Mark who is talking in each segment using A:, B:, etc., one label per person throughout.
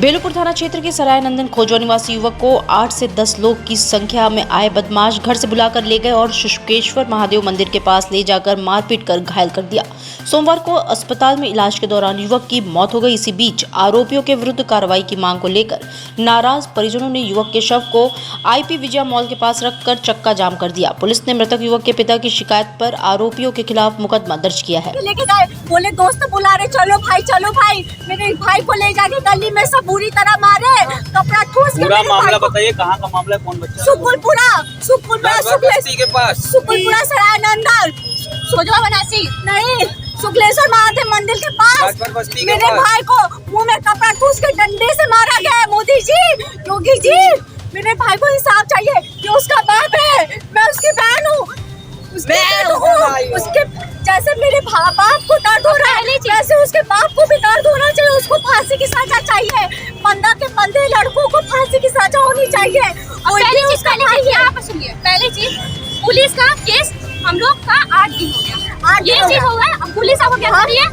A: बेलूपुर थाना क्षेत्र के सराय नंदन खोजवा निवासी युवक को 8 से 10 लोग की संख्या में आए बदमाश घर से बुलाकर ले गए और शुक्रेश्वर महादेव मंदिर के पास ले जाकर मारपीट कर घायल कर दिया। सोमवार को अस्पताल में इलाज के दौरान युवक की मौत हो गई। इसी बीच आरोपियों के विरुद्ध कार्रवाई की मांग को लेकर नाराज परिजनों ने युवक के शव को आईपी विजया मॉल के पास रखकर चक्का जाम कर दिया। पुलिस ने मृतक युवक के पिता की शिकायत पर आरोपियों के खिलाफ मुकदमा दर्ज किया है।
B: लेके गए, बोले दोस्त बुला रहे, चलो भाई। मेरे भाई को ले जाके गली में सब बुरी तरह मारे, कपड़ा ठूस के।
C: पूरा मामला बताइए, कहाँ का मामला है, कौन बच्चा?
B: सुकुलपुरा
C: के पास,
B: सुकुलपुरा सराय नंदन खोजवा बनासी नहीं, शुक्लेश्वर महादेव मंदिर के पास मेरे भाई को मुंह में कपड़ा ठूस के डंडे से मारा गया है। मोदी जी, योगी जी, मेरे भाई को इंसाफ चाहिए। ये उसका बाप है, मैं उसकी बहन हूँ, उसके जैसे मेरे बाप को दर्द हो रहा है वैसे उसके बाप को भी दर्द होना चाहिए। उसको फांसी की सजा चाहिए। 15 के 15 लड़कों को फांसी की सजा होनी चाहिए।
D: पहली चीज पुलिस का केस हम लोग का 8 दिन हो गया, ये चीज हो गया। अब पुलिस आपको क्या कर रही है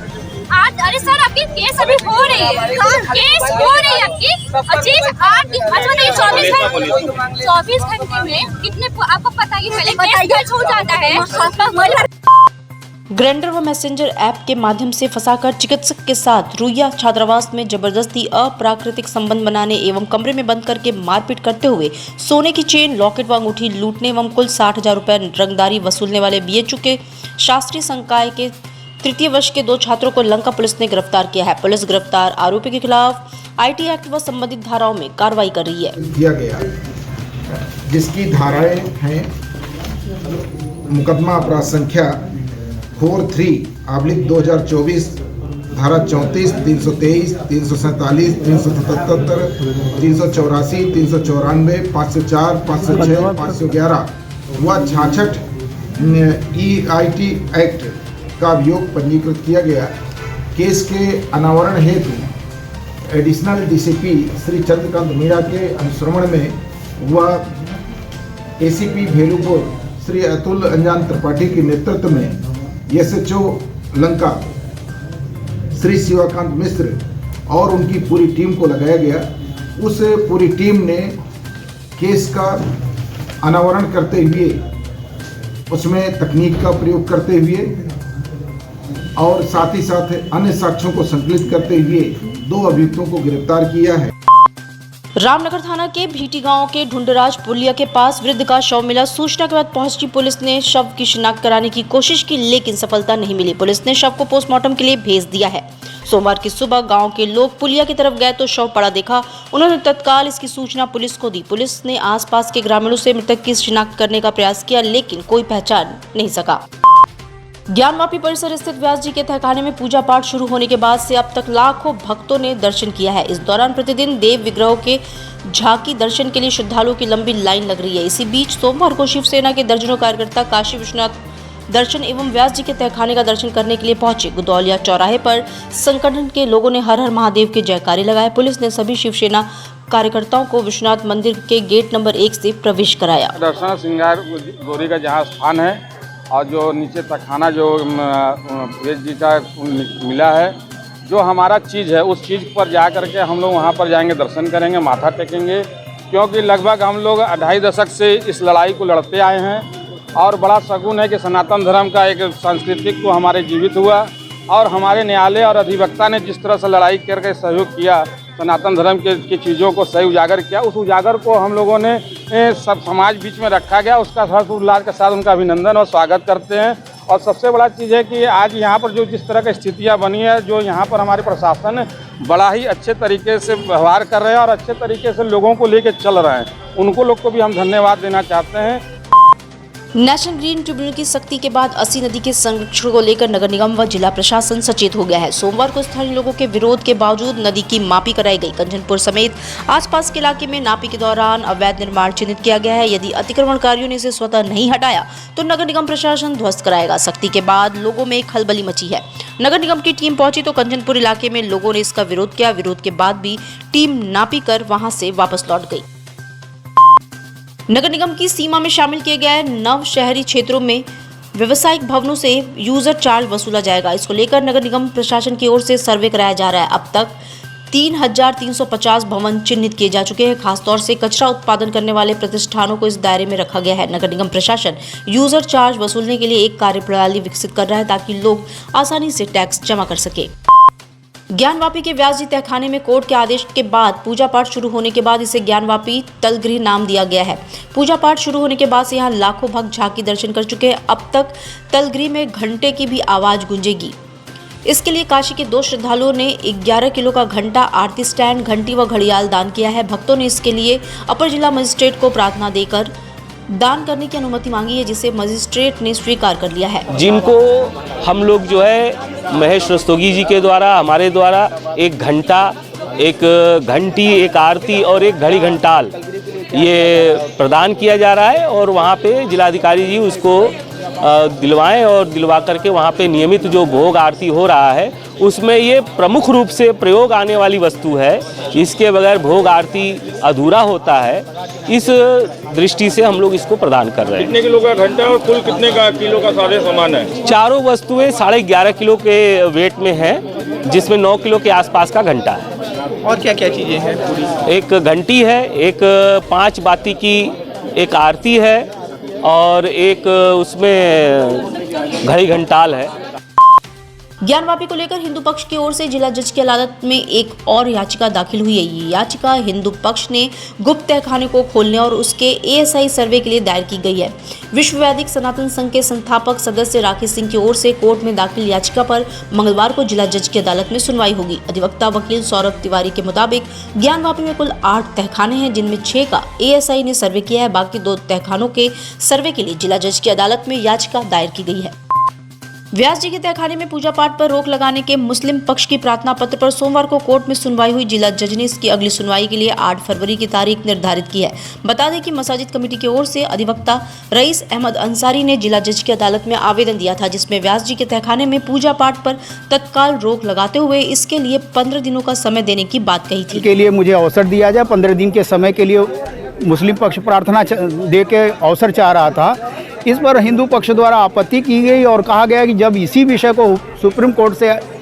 D: आज? अरे सर आपकी केस अभी हो रही है, केस हो रही है आपकी चीज 8 दिन। अच्छा नहीं, 24 घंटे में कितने आपको पता है कि पहले केस दर्ज हो जाता है।
A: ग्राइंडर व मैसेंजर ऐप के माध्यम से फंसाकर चिकित्सक के साथ रुइया छात्रावास में जबरदस्ती अप्राकृतिक संबंध बनाने एवं कमरे में बंद करके मारपीट करते हुए सोने की चेन, लॉकेट व अंगूठी लूटने एवं कुल 60,000 रुपए रंगदारी वसूलने वाले बीएचयू के शास्त्रीय संकाय के तृतीय वर्ष के 2 छात्रों को लंका पुलिस ने गिरफ्तार किया है। पुलिस गिरफ्तार आरोपी के खिलाफ आईटी एक्ट व संबंधित धाराओं में कार्रवाई कर रही है।
E: किया गया जिसकी धाराएं हैं मुकदमा अपराध संख्या 43/2024, धारा 34, 323, 347, 377, 384, 394, 504, 506, 511 व 66 EIT एक्ट का अभियोग पंजीकृत किया गया। केस के अनावरण हेतु एडिशनल डीसीपी श्री चंद्रकांत मीणा के अनुश्रवण में व एसीपी बेलूपुर श्री अतुल अंजान त्रिपाठी के नेतृत्व में SHO लंका श्री शिवाकांत मिश्र और उनकी पूरी टीम को लगाया गया। उस पूरी टीम ने केस का अनावरण करते हुए उसमें तकनीक का प्रयोग करते हुए और साथ ही साथ अन्य साक्ष्यों को संकलित करते हुए 2 अभियुक्तों को गिरफ्तार किया है।
A: रामनगर थाना के भीटी गांव के ढूंढराज पुलिया के पास वृद्ध का शव मिला। सूचना के बाद पहुंची पुलिस ने शव की शिनाख्त कराने की कोशिश की, लेकिन सफलता नहीं मिली। पुलिस ने शव को पोस्टमार्टम के लिए भेज दिया है। सोमवार की सुबह गांव के लोग पुलिया की तरफ गए तो शव पड़ा देखा। उन्होंने तत्काल इसकी सूचना पुलिस को दी। पुलिस ने आसपास के ग्रामीणों से मृतक की शिनाख्त करने का प्रयास किया, लेकिन कोई पहचान नहीं सका। ज्ञानवापी परिसर स्थित व्यास जी के तहखाने में पूजा पाठ शुरू होने के बाद से अब तक लाखों भक्तों ने दर्शन किया है। इस दौरान प्रतिदिन देव विग्रहों के झांकी दर्शन के लिए श्रद्धालुओं की लंबी लाइन लग रही है। इसी बीच सोमवार को शिवसेना के दर्जनों कार्यकर्ता काशी विश्वनाथ दर्शन एवं व्यास जी के तहखाने का दर्शन करने के लिए पहुंचे। गुदौलिया चौराहे पर संगठन के लोगों ने हर हर महादेव के जयकारे लगाए। पुलिस ने सभी शिवसेना कार्यकर्ताओं को विश्वनाथ मंदिर के गेट नंबर 1 से प्रवेश कराया।
F: दर्शन श्रृंगार गौरी का जहाँ स्थान है और जो नीचे तखाना जो वेद जी का मिला है, जो हमारा चीज़ है उस चीज़ पर जा करके हम लोग वहाँ पर जाएंगे, दर्शन करेंगे, माथा टेकेंगे, क्योंकि लगभग हम लोग 2.5 दशक से इस लड़ाई को लड़ते आए हैं और बड़ा शगुन है कि सनातन धर्म का एक सांस्कृतिक को हमारे जीवित हुआ और हमारे न्यायालय और अधिवक्ता ने जिस तरह से लड़ाई करके सहयोग किया, सनातन धर्म की चीज़ों को सही उजागर किया, उस उजागर को हम लोगों ने सब समाज बीच में रखा गया। उसका हर्ष उल्लास के साथ उनका अभिनंदन और स्वागत करते हैं। और सबसे बड़ा चीज़ है कि आज यहाँ पर जो जिस तरह की स्थितियाँ बनी है, जो यहाँ पर हमारे प्रशासन बड़ा ही अच्छे तरीके से व्यवहार कर रहे हैं और अच्छे तरीके से लोगों को लेकर चल रहे हैं, उनको लोग को भी हम धन्यवाद देना चाहते हैं।
A: नेशनल ग्रीन ट्रिब्यूनल की सख्ती के बाद अस्सी नदी के संरक्षण को लेकर नगर निगम व जिला प्रशासन सचेत हो गया है। सोमवार को स्थानीय लोगों के विरोध के बावजूद नदी की मापी कराई गई। कंचनपुर समेत आसपास के इलाके में नापी के दौरान अवैध निर्माण चिन्हित किया गया है। यदि अतिक्रमणकारियों ने इसे स्वतः नहीं हटाया तो नगर निगम प्रशासन ध्वस्त कराएगा। सख्ती के बाद लोगों में खलबली मची है। नगर निगम की टीम पहुंची तो कंचनपुर इलाके में लोगों ने इसका विरोध किया। विरोध के बाद भी टीम नापी कर वहां से वापस लौट गई। नगर निगम की सीमा में शामिल किए गए 9 शहरी क्षेत्रों में व्यावसायिक भवनों से यूजर चार्ज वसूला जाएगा। इसको लेकर नगर निगम प्रशासन की ओर से सर्वे कराया जा रहा है। अब तक 3,350 भवन चिन्हित किए जा चुके हैं। खासतौर से कचरा उत्पादन करने वाले प्रतिष्ठानों को इस दायरे में रखा गया है। नगर निगम प्रशासन यूजर चार्ज वसूलने के लिए एक कार्यप्रणाली विकसित कर रहा है ताकि लोग आसानी से टैक्स जमा कर सके। ज्ञानवापी के व्यास जी तहखाने में कोर्ट के आदेश के बाद पूजा पाठ शुरू होने के बाद इसे ज्ञानवापी तलगृह नाम दिया गया है। पूजा पाठ शुरू होने के बाद से यहाँ लाखों भक्त झांकी दर्शन कर चुके हैं। अब तक तलगृह में घंटे की भी आवाज गूंजेगी। इसके लिए काशी के 2 श्रद्धालुओं ने 11 किलो का घंटा, आरती स्टैंड, घंटी व घड़ियाल दान किया है। भक्तों ने इसके लिए अपर जिला मजिस्ट्रेट को प्रार्थना देकर दान करने की अनुमति मांगी है, जिसे मजिस्ट्रेट ने स्वीकार कर लिया है।
G: जिनको हम लोग जो है महेश रस्तोगी जी के द्वारा, हमारे द्वारा एक घंटा, एक घंटी, एक आरती और एक घड़ी घंटाल ये प्रदान किया जा रहा है और वहाँ पे जिलाधिकारी जी उसको दिलवाएं और दिलवा करके वहाँ पे नियमित जो भोग आरती हो रहा है उसमें ये प्रमुख रूप से प्रयोग आने वाली वस्तु है। इसके बगैर भोग आरती अधूरा होता है। इस दृष्टि से हम लोग इसको प्रदान कर रहे हैं।
F: कितने किलो का घंटा और कुल कितने का किलो का सारे सामान है?
G: चारों वस्तुएं 11.5 किलो के वेट में हैं, जिसमें 9 किलो के आसपास का घंटा है।
H: और क्या क्या चीज़ें हैं पूरी?
G: एक घंटी है, एक 5 बाती की एक आरती है और एक उसमें घड़ी घंटाल है।
A: ज्ञानवापी को लेकर हिंदू पक्ष की ओर से जिला जज की अदालत में एक और याचिका दाखिल हुई है। ये याचिका हिंदू पक्ष ने गुप्त तहखाने को खोलने और उसके एएसआई सर्वे के लिए दायर की गई है। विश्व वैदिक सनातन संघ के संस्थापक सदस्य राकेश सिंह की ओर से कोर्ट में दाखिल याचिका पर मंगलवार को जिला जज की अदालत में सुनवाई होगी। अधिवक्ता वकील सौरभ तिवारी के मुताबिक ज्ञानवापी में कुल 8 तहखाने हैं, जिनमें 6 का एएसआई ने सर्वे किया है। बाकी 2 तहखानों के सर्वे के लिए जिला जज की अदालत में याचिका दायर की गई है। व्यास जी के तहखाने में पूजा पाठ पर रोक लगाने के मुस्लिम पक्ष की प्रार्थना पत्र पर सोमवार को कोर्ट में सुनवाई हुई। जिला जज ने इसकी अगली सुनवाई के लिए 8 फरवरी की तारीख निर्धारित की है। बता दें कि मसाजिद कमेटी की ओर से अधिवक्ता रईस अहमद अंसारी ने जिला जज की अदालत में आवेदन दिया था, जिसमें व्यास जी के तहखाने में पूजा पाठ पर तत्काल रोक लगाते हुए इसके लिए 15 दिनों का समय देने की बात कही थी।
H: के लिए मुझे अवसर दिया जाए। 15 दिन के समय के लिए मुस्लिम पक्ष प्रार्थना दे के अवसर चाह रहा था। इस पर हिंदू पक्ष द्वारा आपत्ति की गई और कहा गया कि जब इसी विषय को सुप्रीम कोर्ट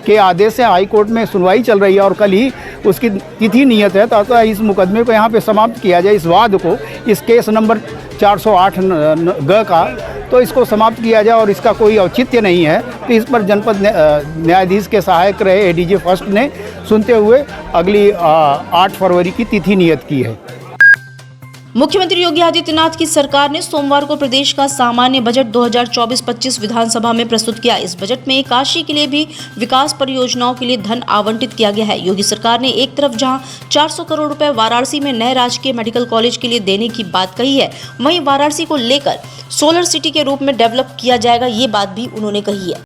H: के आदेश से हाई कोर्ट में सुनवाई चल रही है और कल ही उसकी तिथि नियत है, तो इस मुकदमे को यहाँ पे समाप्त किया जाए। इस वाद को, इस केस नंबर 408 ग का, तो इसको समाप्त किया जाए और इसका कोई औचित्य नहीं है। तो इस पर जनपद न्यायाधीश के सहायक रहे एडीजे फर्स्ट ने सुनते हुए अगली 8 फरवरी की तिथि नियत की है।
A: मुख्यमंत्री योगी आदित्यनाथ की सरकार ने सोमवार को प्रदेश का सामान्य बजट 2024-25 विधानसभा में प्रस्तुत किया। इस बजट में काशी के लिए भी विकास परियोजनाओं के लिए धन आवंटित किया गया है। योगी सरकार ने एक तरफ जहां 400 करोड़ रुपए वाराणसी में नए राजकीय मेडिकल कॉलेज के लिए देने की बात कही है, वहीं वाराणसी को लेकर सोलर सिटी के रूप में डेवलप किया जाएगा, ये बात भी उन्होंने कही है।